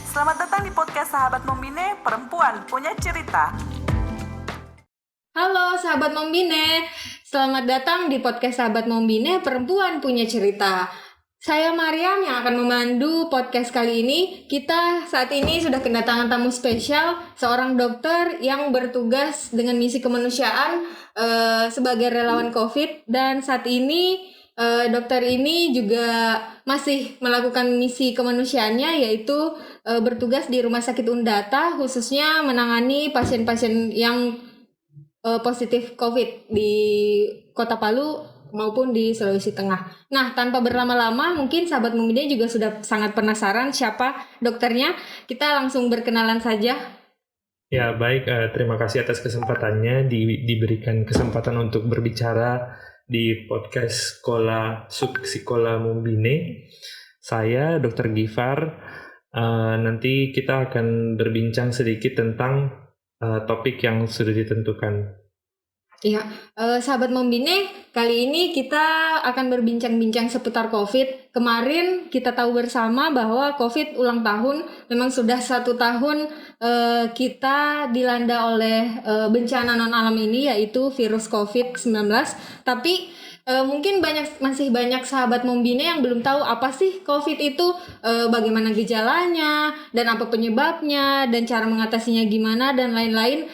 Selamat datang di podcast Sahabat Membine, Perempuan Punya Cerita. Halo sahabat Membine, selamat datang di podcast Sahabat Membine, Perempuan Punya Cerita. Saya Mariam yang akan memandu podcast kali ini. Kita saat ini sudah kedatangan tamu spesial, seorang dokter yang bertugas dengan misi kemanusiaan sebagai relawan COVID. Dan saat ini dokter ini juga masih melakukan misi kemanusiaannya, yaitu bertugas di Rumah Sakit Undata, khususnya menangani pasien-pasien yang positif COVID di Kota Palu maupun di Sulawesi Tengah. Nah, tanpa berlama-lama, mungkin sahabat Membine juga sudah sangat penasaran siapa dokternya. Kita langsung berkenalan saja. Ya, baik. Terima kasih atas kesempatannya diberikan kesempatan untuk berbicara di podcast Subsekolah Membine. Saya Dr. Gifar. Nanti kita akan berbincang sedikit tentang topik yang sudah ditentukan. Iya, sahabat Membine, kali ini kita akan berbincang-bincang seputar COVID. Kemarin kita tahu bersama bahwa COVID ulang tahun, memang sudah 1 tahun kita dilanda oleh bencana non-alam ini, yaitu virus COVID-19. Tapi mungkin masih banyak sahabat Membine yang belum tahu apa sih COVID itu, bagaimana gejalanya, dan apa penyebabnya, dan cara mengatasinya gimana, dan lain-lain.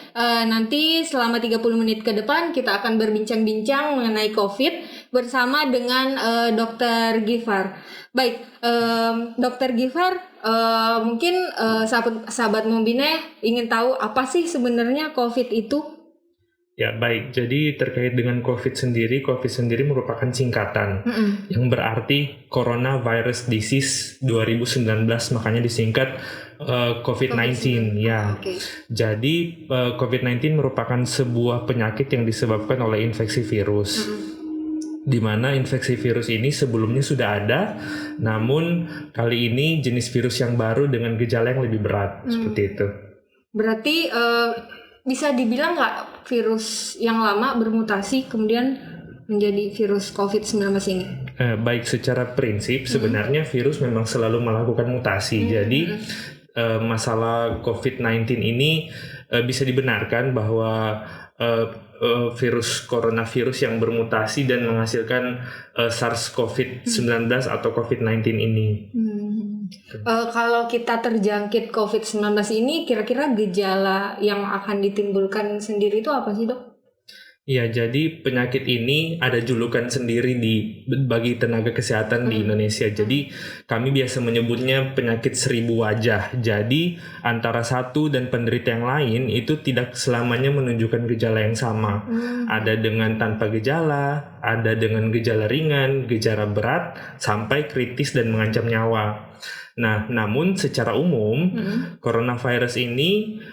Nanti selama 30 menit ke depan kita akan berbincang-bincang mengenai COVID bersama dengan Dr. Gifar. Baik, Dr. Gifar, mungkin sahabat Membine ingin tahu apa sih sebenarnya COVID itu? Ya, baik. Jadi terkait dengan COVID sendiri merupakan singkatan yang berarti Coronavirus Disease 2019, makanya disingkat COVID-19. Ya. Okay. Jadi COVID-19 merupakan sebuah penyakit yang disebabkan oleh infeksi virus. Di mana infeksi virus ini sebelumnya sudah ada, namun kali ini jenis virus yang baru dengan gejala yang lebih berat, seperti itu. Berarti bisa dibilang nggak virus yang lama bermutasi kemudian menjadi virus COVID-19 ini? Baik, secara prinsip sebenarnya virus memang selalu melakukan mutasi. Jadi masalah COVID-19 ini bisa dibenarkan bahwa coronavirus yang bermutasi dan menghasilkan SARS-CoV-19 atau COVID-19 ini. Kalau kita terjangkit COVID-19 ini, kira-kira gejala yang akan ditimbulkan sendiri itu apa sih, Dok? Ya, jadi penyakit ini ada julukan sendiri bagi tenaga kesehatan di Indonesia. Jadi kami biasa menyebutnya penyakit 1000 wajah. Jadi antara satu dan penderita yang lain itu tidak selamanya menunjukkan gejala yang sama. Ada dengan tanpa gejala, ada dengan gejala ringan, gejala berat, sampai kritis dan mengancam nyawa. Nah, namun secara umum coronavirus ini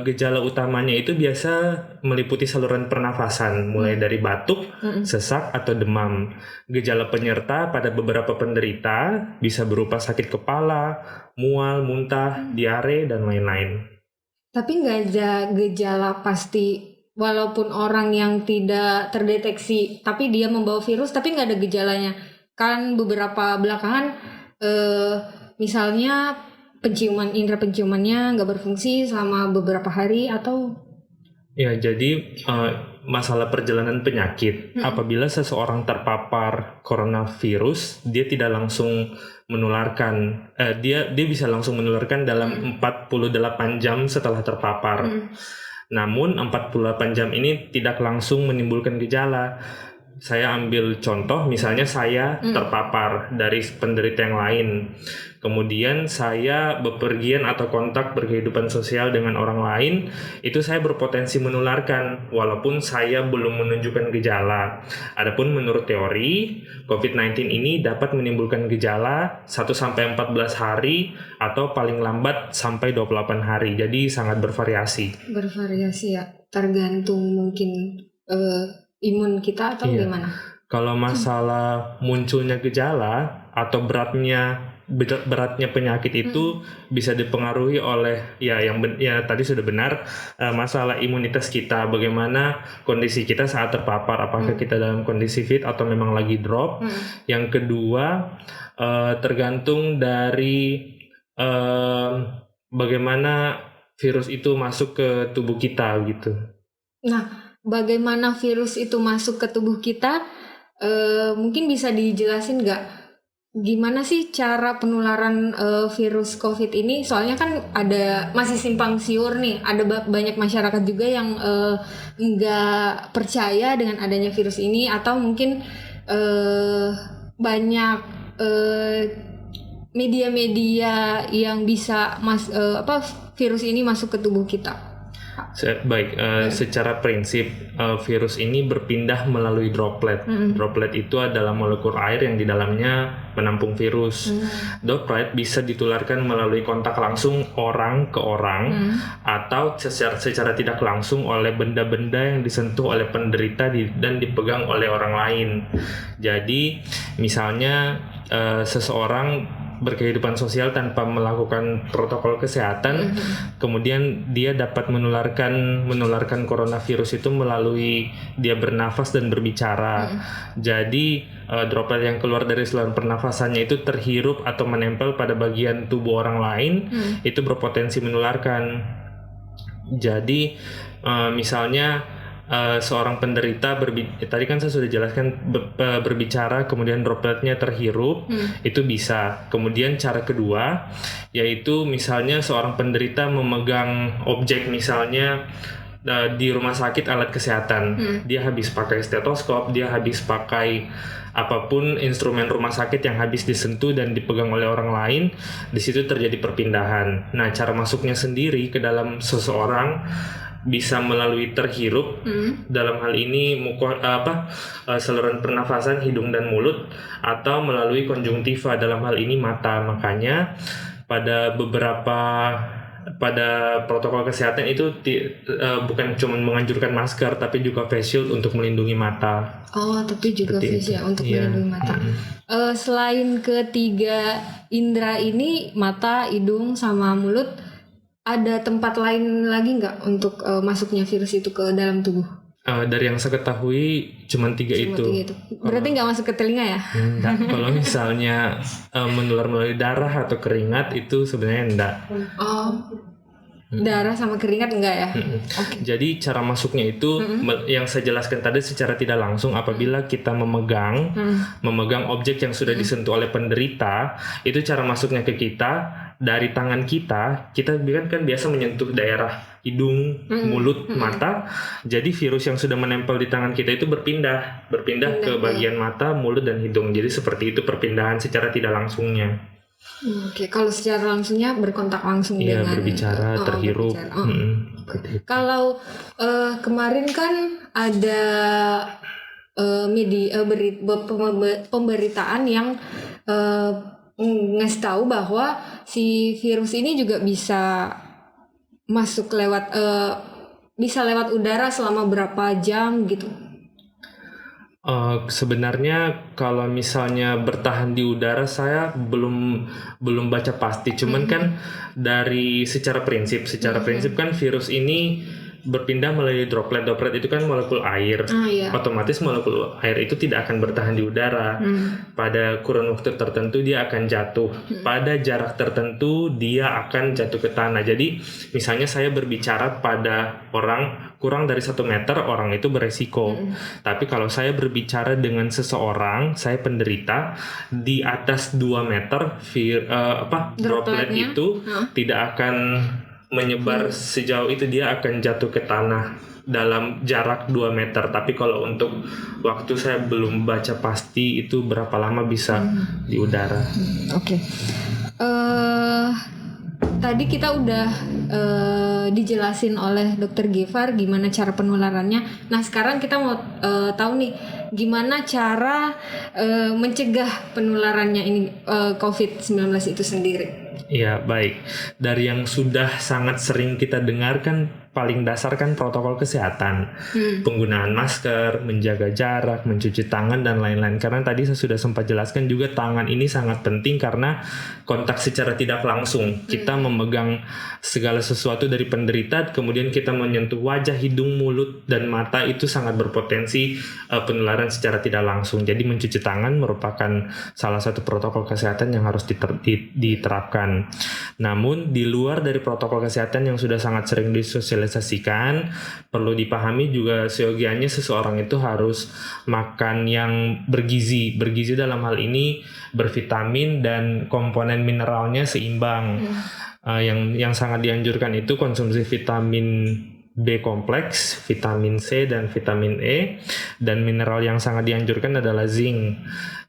gejala utamanya itu biasa meliputi saluran pernafasan, mulai dari batuk, sesak, atau demam. Gejala penyerta pada beberapa penderita bisa berupa sakit kepala, mual, muntah, diare, dan lain-lain. Tapi nggak ada gejala pasti, walaupun orang yang tidak terdeteksi, tapi dia membawa virus, tapi nggak ada gejalanya. Kan beberapa belakangan misalnya indera penciumannya nggak berfungsi selama beberapa hari atau? Ya, jadi masalah perjalanan penyakit, apabila seseorang terpapar coronavirus, dia tidak langsung menularkan, dia bisa langsung menularkan dalam 48 jam setelah terpapar. Namun 48 jam ini tidak langsung menimbulkan gejala. Saya ambil contoh, misalnya saya terpapar dari penderita yang lain. Kemudian saya bepergian atau kontak berkehidupan sosial dengan orang lain, itu saya berpotensi menularkan walaupun saya belum menunjukkan gejala. Adapun menurut teori, COVID-19 ini dapat menimbulkan gejala 1-14 hari atau paling lambat sampai 28 hari. Jadi sangat bervariasi. Bervariasi ya, tergantung mungkin imun kita atau gimana? Kalau masalah munculnya gejala atau beratnya penyakit itu bisa dipengaruhi oleh tadi sudah benar, masalah imunitas kita, bagaimana kondisi kita saat terpapar, apakah kita dalam kondisi fit atau memang lagi drop. Yang kedua tergantung dari bagaimana virus itu masuk ke tubuh kita gitu. Nah, bagaimana virus itu masuk ke tubuh kita? Mungkin bisa dijelasin nggak? Gimana sih cara penularan virus COVID ini? Soalnya kan masih simpang siur nih. Ada banyak masyarakat juga yang nggak percaya dengan adanya virus ini, atau mungkin banyak media-media yang bisa virus ini masuk ke tubuh kita. Baik, secara prinsip virus ini berpindah melalui droplet. Droplet itu adalah molekul air yang di dalamnya menampung virus. Droplet bisa ditularkan melalui kontak langsung orang ke orang atau secara tidak langsung oleh benda-benda yang disentuh oleh penderita dan dipegang oleh orang lain. Jadi misalnya seseorang berkehidupan sosial tanpa melakukan protokol kesehatan, kemudian dia dapat menularkan coronavirus itu melalui dia bernafas dan berbicara. Jadi droplet yang keluar dari saluran pernafasannya itu terhirup atau menempel pada bagian tubuh orang lain, itu berpotensi menularkan. Jadi misalnya seorang penderita tadi kan saya sudah jelaskan berbicara kemudian dropletnya terhirup, itu bisa. Kemudian cara kedua yaitu misalnya seorang penderita memegang objek, misalnya di rumah sakit alat kesehatan, dia habis pakai stetoskop, dia habis pakai apapun instrumen rumah sakit yang habis disentuh dan dipegang oleh orang lain, di situ terjadi perpindahan. Nah, cara masuknya sendiri ke dalam seseorang bisa melalui terhirup, dalam hal ini saluran pernafasan hidung dan mulut, atau melalui konjungtiva, dalam hal ini mata. Makanya pada protokol kesehatan itu bukan cuma menganjurkan masker, tapi juga face shield untuk melindungi mata. Oh, tapi juga face shield untuk melindungi mata. Selain ketiga indera ini, mata, hidung, sama mulut, ada tempat lain lagi nggak untuk masuknya virus itu ke dalam tubuh? Dari yang saya ketahui cuma tiga itu. Berarti nggak masuk ke telinga ya? Enggak. Kalau misalnya menular melalui darah atau keringat itu sebenarnya enggak. Oh, darah sama keringat enggak ya? Okay. Jadi cara masuknya itu yang saya jelaskan tadi secara tidak langsung, apabila kita memegang objek yang sudah disentuh oleh penderita, itu cara masuknya ke kita dari tangan kita kan biasa menyentuh daerah hidung, mulut, mata. Jadi virus yang sudah menempel di tangan kita itu berpindah ke bagian mata, mulut, dan hidung. Jadi seperti itu perpindahan secara tidak langsungnya. Oke, kalau secara langsungnya berkontak langsung dengan berbicara, terhirup. Kalau kemarin kan ada pemberitaan yang ngasih tahu bahwa si virus ini juga bisa masuk bisa lewat udara selama berapa jam gitu. Sebenarnya kalau misalnya bertahan di udara, saya belum baca pasti. Cuman kan dari secara prinsip kan virus ini berpindah melalui droplet itu kan molekul air. Otomatis molekul air itu tidak akan bertahan di udara. Pada kurun waktu tertentu dia akan jatuh. Pada jarak tertentu dia akan jatuh ke tanah. Jadi misalnya saya berbicara pada orang kurang dari 1 meter, orang itu beresiko. Tapi kalau saya berbicara dengan seseorang, saya penderita di atas 2 meter, droplet itu tidak akan menyebar sejauh itu, dia akan jatuh ke tanah dalam jarak 2 meter. Tapi kalau untuk waktu saya belum baca pasti itu berapa lama bisa di udara. Oke. Tadi kita udah dijelasin oleh Dr. Givar gimana cara penularannya. Nah, sekarang kita mau tahu nih gimana cara mencegah penularannya ini COVID-19 itu sendiri. Ya, baik. Dari yang sudah sangat sering kita dengarkan, paling dasar kan protokol kesehatan, penggunaan masker, menjaga jarak, mencuci tangan, dan lain-lain. Karena tadi saya sudah sempat jelaskan juga tangan ini sangat penting karena kontak secara tidak langsung. Kita memegang segala sesuatu dari penderita, kemudian kita menyentuh wajah, hidung, mulut, dan mata, itu sangat berpotensi penularan secara tidak langsung. Jadi mencuci tangan merupakan salah satu protokol kesehatan yang harus diterapkan. kesehatan. Namun di luar dari protokol kesehatan yang sudah sangat sering disosialisasikan, perlu dipahami juga seyogianya seseorang itu harus makan yang bergizi. Bergizi dalam hal ini bervitamin dan komponen mineralnya seimbang. Yang sangat dianjurkan itu konsumsi vitamin B kompleks, vitamin C dan vitamin E, dan mineral yang sangat dianjurkan adalah zinc.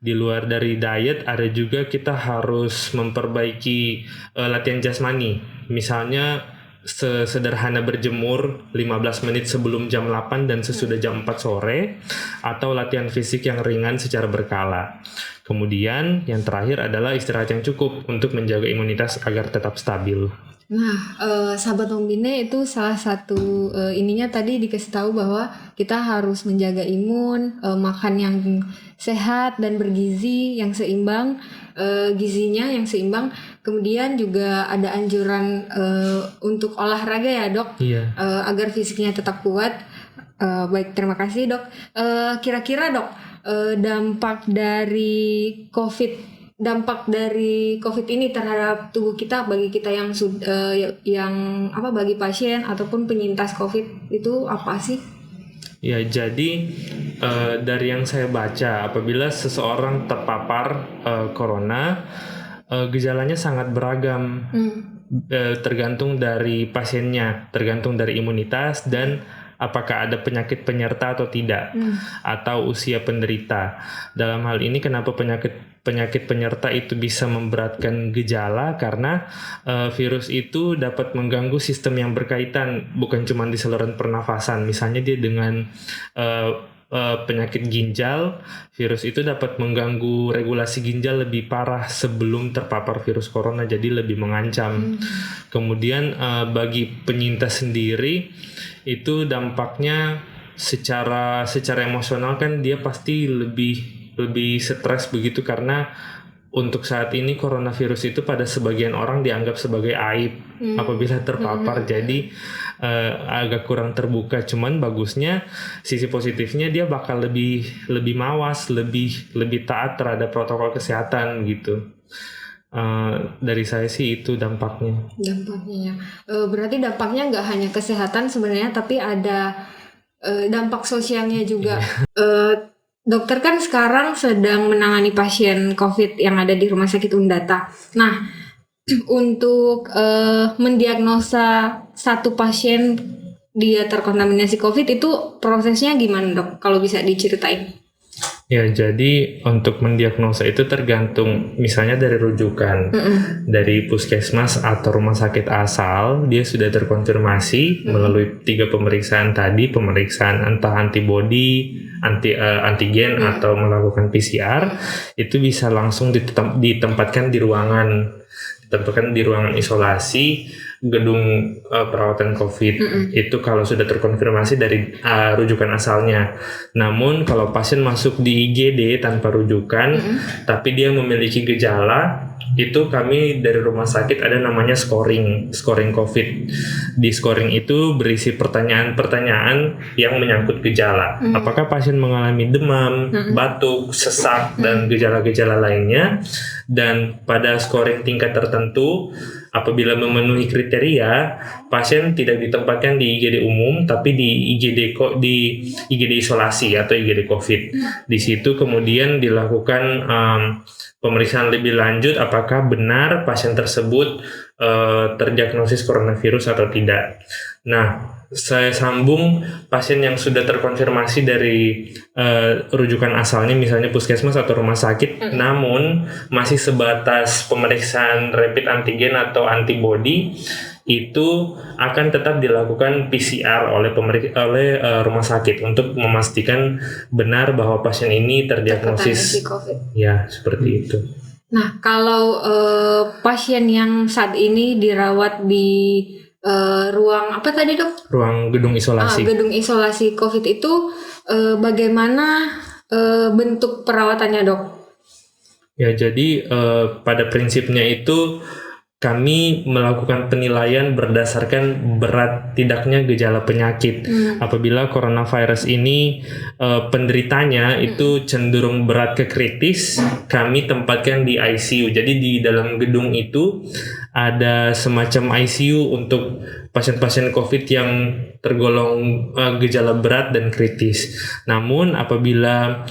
Di luar dari diet ada juga kita harus memperbaiki latihan jasmani. Misalnya sederhana berjemur 15 menit sebelum jam 8 dan sesudah jam 4 sore, atau latihan fisik yang ringan secara berkala. Kemudian yang terakhir adalah istirahat yang cukup untuk menjaga imunitas agar tetap stabil. Nah, sahabat Membine itu salah satu ininya tadi dikasih tahu bahwa kita harus menjaga imun, makan yang sehat dan bergizi yang seimbang, gizinya yang seimbang. Kemudian juga ada anjuran untuk olahraga ya dok, agar fisiknya tetap kuat. Baik, terima kasih dok. Kira-kira dok, dampak dari COVID ini terhadap tubuh kita, bagi kita bagi pasien ataupun penyintas COVID itu apa sih? Ya, jadi dari yang saya baca, apabila seseorang terpapar corona, gejalanya sangat beragam, tergantung dari pasiennya, tergantung dari imunitas dan apakah ada penyakit penyerta atau tidak, atau usia penderita. Dalam hal ini kenapa penyakit penyerta itu bisa memberatkan gejala, karena virus itu dapat mengganggu sistem yang berkaitan, bukan cuma di saluran pernafasan. Misalnya dia dengan penyakit ginjal, virus itu dapat mengganggu regulasi ginjal lebih parah sebelum terpapar virus corona, jadi lebih mengancam. Kemudian bagi penyintas sendiri itu dampaknya secara emosional kan dia pasti lebih stres begitu, karena untuk saat ini coronavirus itu pada sebagian orang dianggap sebagai aib apabila terpapar, jadi agak kurang terbuka. Cuman bagusnya, sisi positifnya dia bakal lebih mawas, lebih taat terhadap protokol kesehatan gitu. Dari saya sih itu dampaknya. Berarti dampaknya nggak hanya kesehatan sebenarnya, tapi ada dampak sosialnya juga. Dokter kan sekarang sedang menangani pasien COVID yang ada di Rumah Sakit Undata. Nah, untuk mendiagnosa satu pasien dia terkontaminasi COVID itu prosesnya gimana dok? Kalau bisa diceritain. Ya, jadi untuk mendiagnosa itu tergantung misalnya dari rujukan, dari puskesmas atau rumah sakit asal, dia sudah terkonfirmasi melalui 3 pemeriksaan tadi, pemeriksaan entah antibody, antigen atau melakukan PCR, itu bisa langsung ditempatkan di ruangan isolasi gedung perawatan COVID. Itu kalau sudah terkonfirmasi dari rujukan asalnya. Namun kalau pasien masuk di IGD tanpa rujukan, tapi dia memiliki gejala, itu kami dari rumah sakit ada namanya scoring COVID. Di scoring itu berisi pertanyaan-pertanyaan yang menyangkut gejala. Apakah pasien mengalami demam, batuk, sesak, dan gejala-gejala lainnya. Dan pada scoring tingkat tertentu, apabila memenuhi kriteria, pasien tidak ditempatkan di IGD umum, tapi di IGD isolasi atau IGD COVID. Di situ kemudian dilakukan pemeriksaan lebih lanjut apakah benar pasien tersebut terdiagnosis coronavirus atau tidak. Nah, saya sambung pasien yang sudah terkonfirmasi dari rujukan asalnya, misalnya puskesmas atau rumah sakit, namun masih sebatas pemeriksaan rapid antigen atau antibody, itu akan tetap dilakukan PCR oleh rumah sakit untuk memastikan benar bahwa pasien ini terdiagnosis COVID. Ya, seperti itu. Nah, kalau pasien yang saat ini dirawat di ruang apa tadi dok? Ruang gedung isolasi. Gedung isolasi COVID itu bagaimana bentuk perawatannya dok? Ya, jadi pada prinsipnya itu kami melakukan penilaian berdasarkan berat tidaknya gejala penyakit. Apabila coronavirus ini penderitanya itu cenderung berat ke kritis, kami tempatkan di ICU. Jadi di dalam gedung itu ada semacam ICU untuk pasien-pasien COVID yang tergolong gejala berat dan kritis. Namun apabila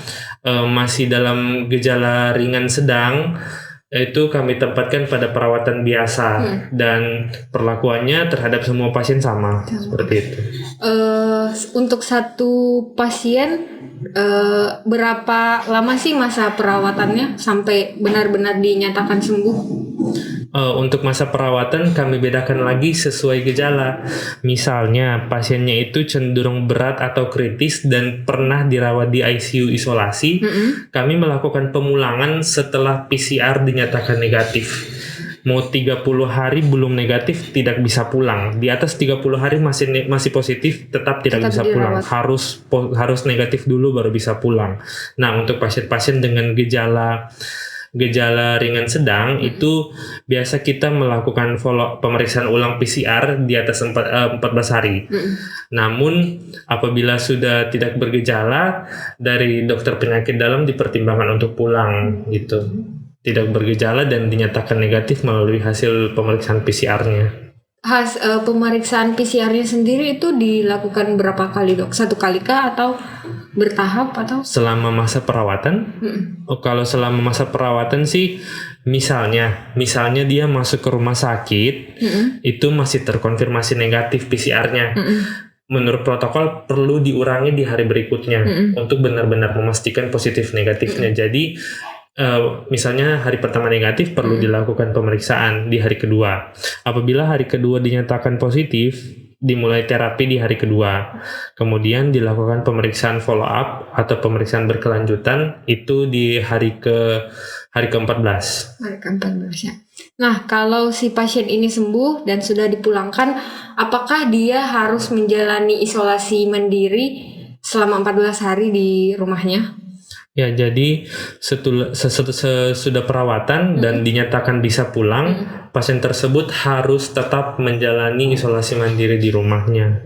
masih dalam gejala ringan sedang, itu kami tempatkan pada perawatan biasa dan perlakuannya terhadap semua pasien sama seperti itu. Untuk satu pasien berapa lama sih masa perawatannya sampai benar-benar dinyatakan sembuh? Untuk masa perawatan kami bedakan lagi sesuai gejala. Misalnya pasiennya itu cenderung berat atau kritis dan pernah dirawat di ICU isolasi, kami melakukan pemulangan setelah PCR dinyatakan negatif. Mau 30 hari belum negatif tidak bisa pulang. Di atas 30 hari masih positif tetap tidak bisa pulang. Harus negatif dulu baru bisa pulang. Nah, untuk pasien-pasien dengan gejala ringan sedang itu biasa kita melakukan pemeriksaan ulang PCR di atas 14 hari. Namun apabila sudah tidak bergejala, dari dokter penyakit dalam dipertimbangkan untuk pulang gitu. Tidak bergejala dan dinyatakan negatif melalui hasil pemeriksaan PCR-nya. Pemeriksaan PCR-nya sendiri itu dilakukan berapa kali, Dok? Satu kali kah atau bertahap atau selama masa perawatan? Kalau selama masa perawatan sih misalnya dia masuk ke rumah sakit, itu masih terkonfirmasi negatif PCR-nya. Menurut protokol perlu diurangi di hari berikutnya untuk benar-benar memastikan positif negatifnya. Jadi misalnya hari pertama negatif perlu dilakukan pemeriksaan di hari kedua. Apabila hari kedua dinyatakan positif, dimulai terapi di hari kedua. Kemudian dilakukan pemeriksaan follow up atau pemeriksaan berkelanjutan itu di hari ke-14. Hari ke-14 ya. Nah, kalau si pasien ini sembuh dan sudah dipulangkan, apakah dia harus menjalani isolasi mandiri selama 14 hari di rumahnya? Ya, jadi sesudah perawatan dan dinyatakan bisa pulang, pasien tersebut harus tetap menjalani isolasi mandiri di rumahnya.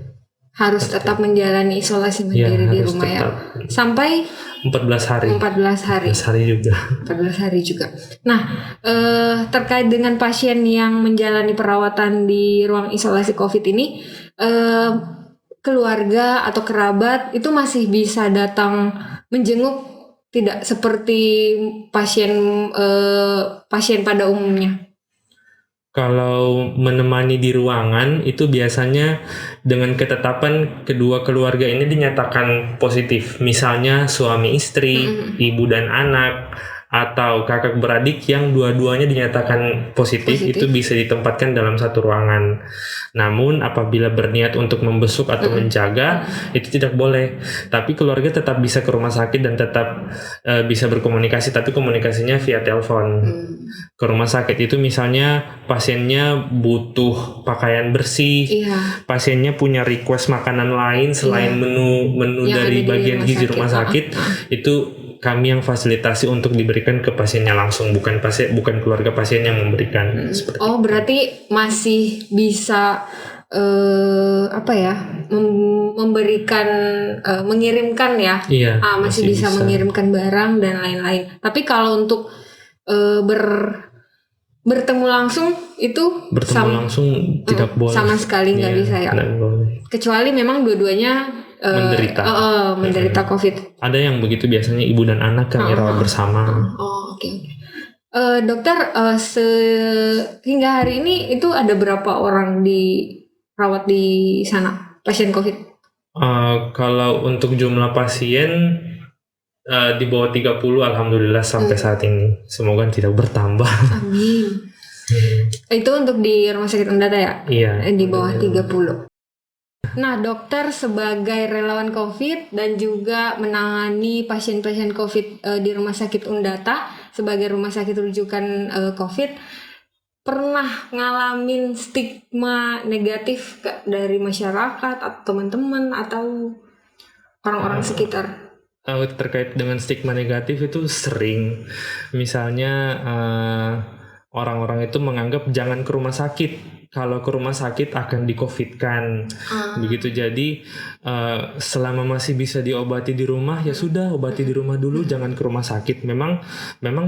Harus tetap menjalani isolasi mandiri di rumah tetap. Ya. Sampai 14 hari. 14 hari. 14 hari juga. 14 hari juga. Nah, terkait dengan pasien yang menjalani perawatan di ruang isolasi COVID ini, keluarga atau kerabat itu masih bisa datang menjenguk, tidak seperti pasien pada umumnya. Kalau menemani di ruangan itu biasanya dengan ketetapan kedua keluarga ini dinyatakan positif. Misalnya suami istri, ibu dan anak, atau kakak beradik yang dua-duanya dinyatakan positif itu bisa ditempatkan dalam satu ruangan. Namun apabila berniat untuk membesuk atau menjaga itu tidak boleh. Tapi keluarga tetap bisa ke rumah sakit dan tetap bisa berkomunikasi, tapi komunikasinya via telepon. Ke rumah sakit itu misalnya pasiennya butuh pakaian bersih, pasiennya punya request makanan lain selain menu dari bagian gizi rumah sakit, itu kami yang fasilitasi untuk diberikan ke pasiennya langsung, bukan keluarga pasien yang memberikan. Berarti masih bisa memberikan, mengirimkan ya? Iya, masih bisa mengirimkan barang dan lain-lain. Tapi kalau untuk bertemu langsung itu langsung tidak boleh. Sama sekali nggak bisa ya. Kecuali memang dua-duanya menderita COVID. Ada yang begitu biasanya ibu dan anak yang dirawat bersama. Oke. Dokter, hingga hari ini itu ada berapa orang dirawat di sana pasien COVID? Kalau untuk jumlah pasien di bawah 30 alhamdulillah sampai saat ini. Semoga tidak bertambah. Amin. Itu untuk di Rumah Sakit Undata ya? Iya. Di bawah 30. Nah, dokter sebagai relawan COVID dan juga menangani pasien-pasien COVID di Rumah Sakit Undata sebagai rumah sakit rujukan COVID, pernah ngalamin stigma negatif dari masyarakat atau teman-teman atau orang-orang sekitar? Terkait dengan stigma negatif itu sering, misalnya orang-orang itu menganggap jangan ke rumah sakit. Kalau ke rumah sakit akan di-COVID-kan. Begitu, jadi selama masih bisa diobati di rumah, ya sudah obati di rumah dulu, jangan ke rumah sakit. Memang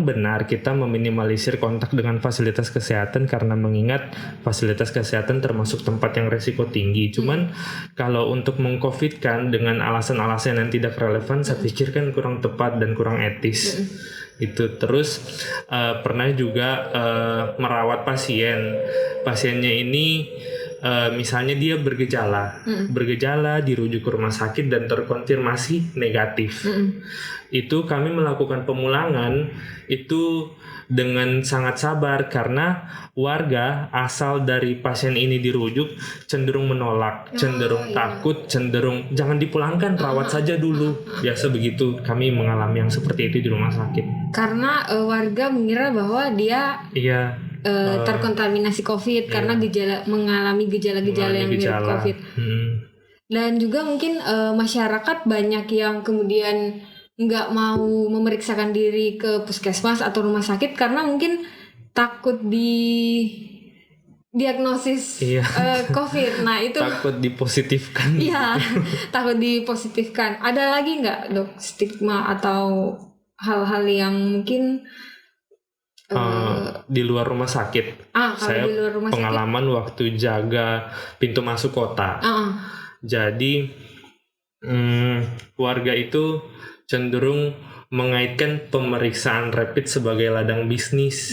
benar kita meminimalisir kontak dengan fasilitas kesehatan karena mengingat fasilitas kesehatan termasuk tempat yang resiko tinggi. Cuman kalau untuk meng-COVID-kan dengan alasan-alasan yang tidak relevan, saya pikir kan kurang tepat dan kurang etis. Itu terus pernah juga merawat pasiennya ini misalnya dia bergejala dirujuk ke rumah sakit dan terkonfirmasi negatif. Itu kami melakukan pemulangan itu dengan sangat sabar karena warga asal dari pasien ini dirujuk cenderung menolak, cenderung takut, cenderung jangan dipulangkan, rawat saja dulu. Biasa begitu, kami mengalami yang seperti itu di rumah sakit. Karena warga mengira bahwa dia terkontaminasi COVID karena mengalami gejala-gejala yang mirip COVID. Dan juga mungkin masyarakat banyak yang kemudian nggak mau memeriksakan diri ke puskesmas atau rumah sakit karena mungkin takut diagnosis COVID. Nah itu takut dipositifkan. Iya, takut dipositifkan. Ada lagi nggak dok stigma atau hal-hal yang mungkin di luar rumah sakit? Saya di luar rumah pengalaman sakit, waktu jaga pintu masuk kota. Jadi warga itu cenderung mengaitkan pemeriksaan rapid sebagai ladang bisnis.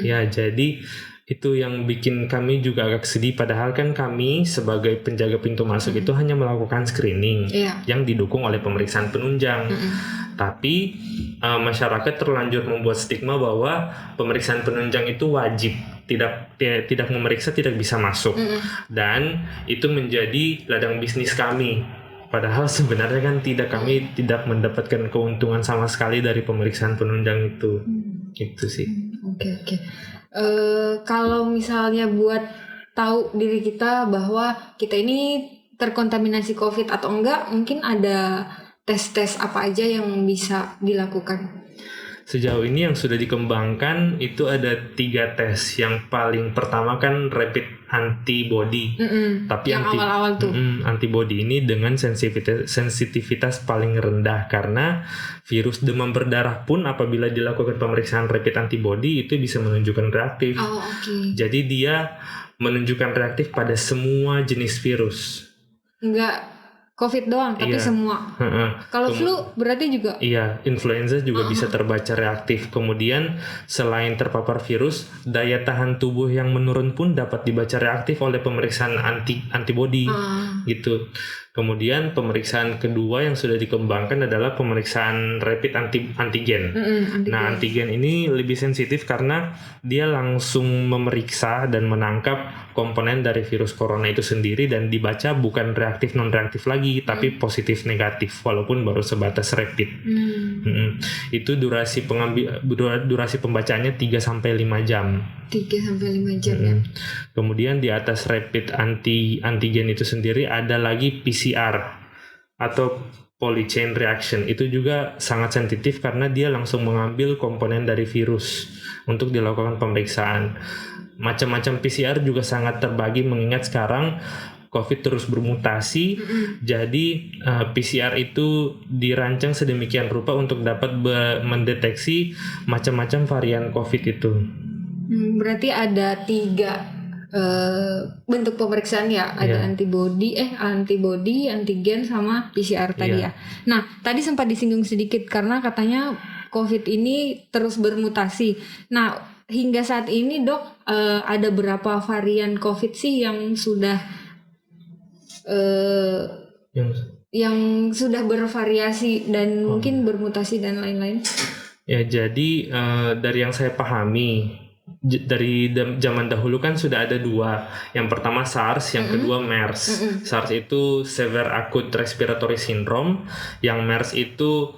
Ya, jadi itu yang bikin kami juga agak sedih, padahal kan kami sebagai penjaga pintu masuk itu hanya melakukan screening yang didukung oleh pemeriksaan penunjang. Tapi masyarakat terlanjur membuat stigma bahwa pemeriksaan penunjang itu wajib, tidak memeriksa tidak bisa masuk. Dan itu menjadi ladang bisnis kami. Padahal sebenarnya kan kami tidak mendapatkan keuntungan sama sekali dari pemeriksaan penunjang itu. Gitu sih. Oke. Kalau misalnya buat tahu diri kita bahwa kita ini terkontaminasi COVID atau enggak, mungkin ada tes-tes apa aja yang bisa dilakukan? Sejauh ini yang sudah dikembangkan itu ada 3 tes. Yang paling pertama kan rapid antibody. Tapi yang awal-awal tuh. Antibody ini dengan sensitivitas paling rendah karena virus demam berdarah pun apabila dilakukan pemeriksaan rapid antibody itu bisa menunjukkan reaktif. Jadi dia menunjukkan reaktif pada semua jenis virus. Enggak COVID doang, tapi semua. Kalau flu berarti juga? Iya, influenza juga bisa terbaca reaktif. Kemudian selain terpapar virus, daya tahan tubuh yang menurun pun dapat dibaca reaktif oleh pemeriksaan antibody. Gitu. Kemudian pemeriksaan kedua yang sudah dikembangkan adalah pemeriksaan rapid antigen. Nah, antigen ini lebih sensitif karena dia langsung memeriksa dan menangkap komponen dari virus corona itu sendiri dan dibaca bukan reaktif non-reaktif lagi, tapi positif negatif walaupun baru sebatas rapid. Itu durasi pembacaannya 3-5 jam. 3-5 jam ya. Kemudian di atas rapid antigen itu sendiri ada lagi PCR atau polychain reaction. Itu juga sangat sensitif karena dia langsung mengambil komponen dari virus untuk dilakukan pemeriksaan. Macam-macam PCR juga sangat terbagi mengingat sekarang COVID terus bermutasi. Jadi PCR itu dirancang sedemikian rupa untuk dapat mendeteksi macam-macam varian COVID itu. Berarti ada 3 bentuk pemeriksaan ya, ada antibody, antigen sama PCR tadi ya. Nah, tadi sempat disinggung sedikit karena katanya COVID ini terus bermutasi. Nah, hingga saat ini dok, ada berapa varian COVID sih yang sudah yang sudah bervariasi dan mungkin bermutasi dan lain-lain? Ya, jadi dari yang saya pahami dari zaman dahulu kan sudah ada 2. Yang pertama SARS, yang kedua MERS. SARS itu Severe Acute Respiratory Syndrome, yang MERS itu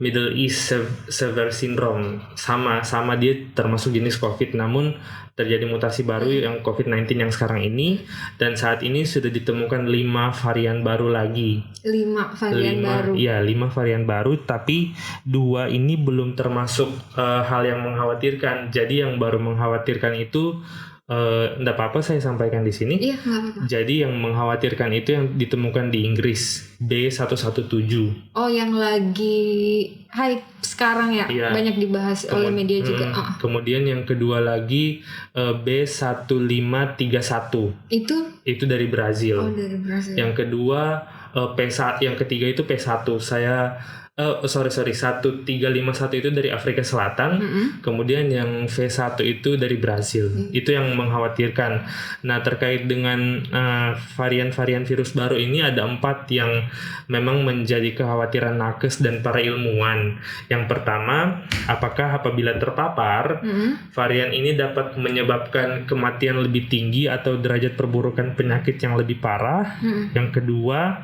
Middle East Severe Syndrome. Sama dia termasuk jenis COVID, namun terjadi mutasi baru yang COVID-19 yang sekarang ini, dan saat ini sudah ditemukan 5 varian baru lagi. 5 varian baru. Iya, 5 varian baru, tapi 2 ini belum termasuk hal yang mengkhawatirkan. Jadi yang baru mengkhawatirkan itu enggak apa-apa saya sampaikan di sini. Iya, nggak apa-apa. Jadi yang mengkhawatirkan itu yang ditemukan di Inggris, B117. Oh, yang lagi hype sekarang ya, Iya. banyak dibahas oleh media juga. Kemudian yang kedua lagi B1531. Itu dari Brazil. Oh, dari Brazil. Yang kedua yang ketiga itu P1. 1351 itu dari Afrika Selatan. Kemudian yang V1 itu dari Brazil. Itu yang mengkhawatirkan. Nah, terkait dengan varian-varian virus baru ini ada 4 yang memang menjadi kekhawatiran nakes dan para ilmuwan. Yang pertama, apakah apabila terpapar varian ini dapat menyebabkan kematian lebih tinggi atau derajat perburukan penyakit yang lebih parah? Yang kedua,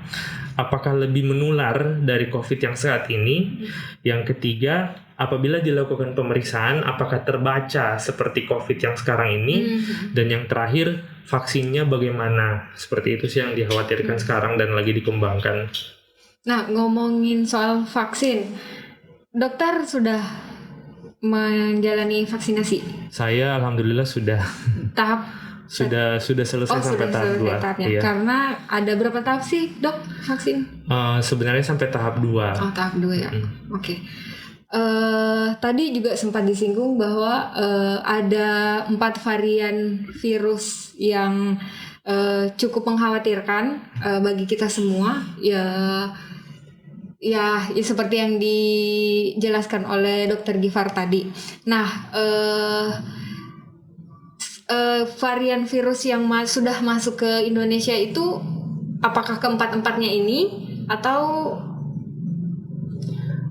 apakah lebih menular dari COVID yang saat ini? Yang ketiga, apabila dilakukan pemeriksaan, apakah terbaca seperti COVID yang sekarang ini? Dan yang terakhir, vaksinnya bagaimana? Seperti itu sih yang dikhawatirkan sekarang dan lagi dikembangkan. Nah, ngomongin soal vaksin, dokter sudah menjalani vaksinasi? Saya alhamdulillah sudah Tahap selesai sampai tahap 2. tahapnya. Iya. Karena ada berapa tahap sih, Dok, vaksin? Sebenarnya sampai tahap 2. Oh, tahap 2 ya. Oke. Tadi juga sempat disinggung bahwa ada 4 varian virus yang cukup mengkhawatirkan bagi kita semua. Ya seperti yang dijelaskan oleh Dr. Gifar tadi. Nah, varian virus yang sudah masuk ke Indonesia itu apakah keempat-empatnya ini atau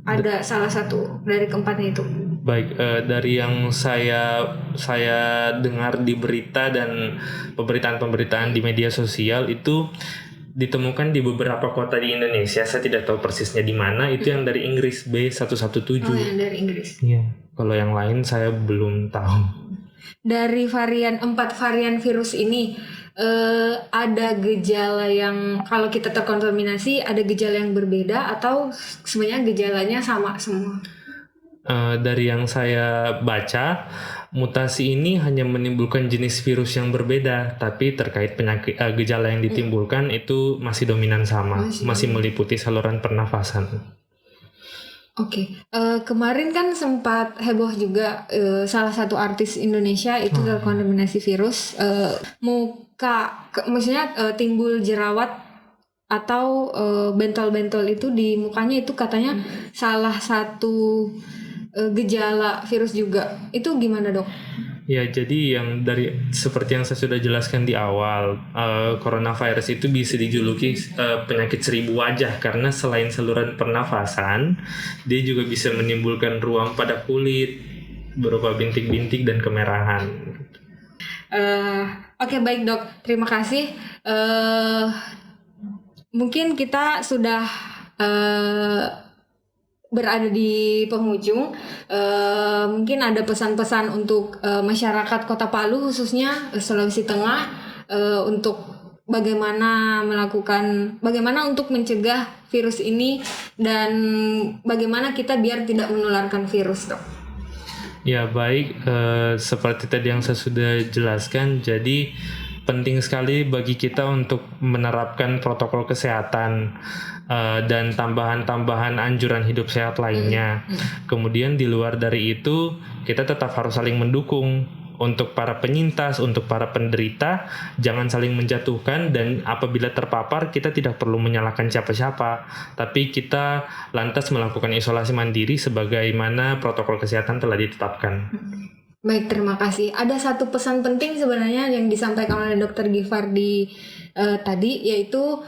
ada salah satu dari keempatnya itu? Baik, dari yang saya dengar di berita dan pemberitaan-pemberitaan di media sosial itu ditemukan di beberapa kota di Indonesia. Saya tidak tahu persisnya di mana. Itu yang dari Inggris, B117. Oh, yang dari Inggris. Iya. Kalau yang lain saya belum tahu. Dari 4 varian virus ini ada gejala yang kalau kita terkontaminasi ada gejala yang berbeda atau sebenarnya gejalanya sama semua? Dari yang saya baca, mutasi ini hanya menimbulkan jenis virus yang berbeda, tapi terkait penyakit gejala yang ditimbulkan itu masih dominan sama, masih meliputi saluran pernafasan. Oke. Kemarin kan sempat heboh juga salah satu artis Indonesia itu terkontaminasi virus, maksudnya timbul jerawat atau bentol-bentol itu di mukanya, itu katanya salah satu gejala virus juga. Itu gimana, Dok? Ya, jadi yang seperti yang saya sudah jelaskan di awal, coronavirus itu bisa dijuluki penyakit 1000 wajah karena selain saluran pernafasan, dia juga bisa menimbulkan ruam pada kulit berupa bintik-bintik dan kemerahan. Oke, baik, Dok. Terima kasih. Mungkin kita sudah berada di penghujung. Mungkin ada pesan-pesan untuk masyarakat Kota Palu khususnya Sulawesi Tengah untuk bagaimana untuk mencegah virus ini dan bagaimana kita biar tidak menularkan virus, Dok. Ya, baik, seperti tadi yang saya sudah jelaskan, jadi penting sekali bagi kita untuk menerapkan protokol kesehatan dan tambahan-tambahan anjuran hidup sehat lainnya. Kemudian di luar dari itu, kita tetap harus saling mendukung. Untuk para penyintas, untuk para penderita, jangan saling menjatuhkan, dan apabila terpapar kita tidak perlu menyalahkan siapa-siapa, tapi kita lantas melakukan isolasi mandiri sebagaimana protokol kesehatan telah ditetapkan. Baik, terima kasih. Ada satu pesan penting sebenarnya yang disampaikan oleh Dr. Gifar tadi, yaitu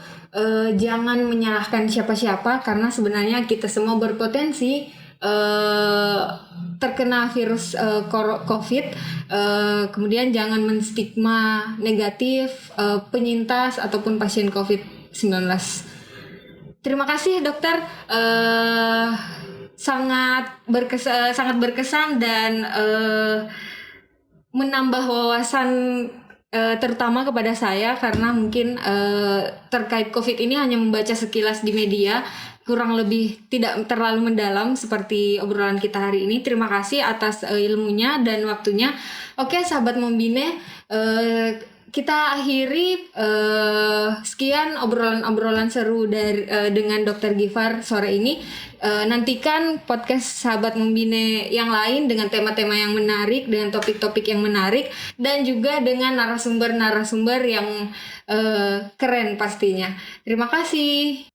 jangan menyalahkan siapa-siapa karena sebenarnya kita semua berpotensi terkena virus COVID. Kemudian jangan menstigma negatif penyintas ataupun pasien COVID-19. Terima kasih, dokter. sangat berkesan dan menambah wawasan terutama kepada saya, karena mungkin terkait COVID ini hanya membaca sekilas di media, kurang lebih tidak terlalu mendalam seperti obrolan kita hari ini. Terima kasih atas ilmunya dan waktunya. Oke, sahabat Membine, kita akhiri sekian obrolan seru dengan Dr. Gifar sore ini. Nantikan podcast sahabat Membine yang lain dengan tema-tema yang menarik, dengan topik-topik yang menarik, dan juga dengan narasumber-narasumber yang keren pastinya. Terima kasih.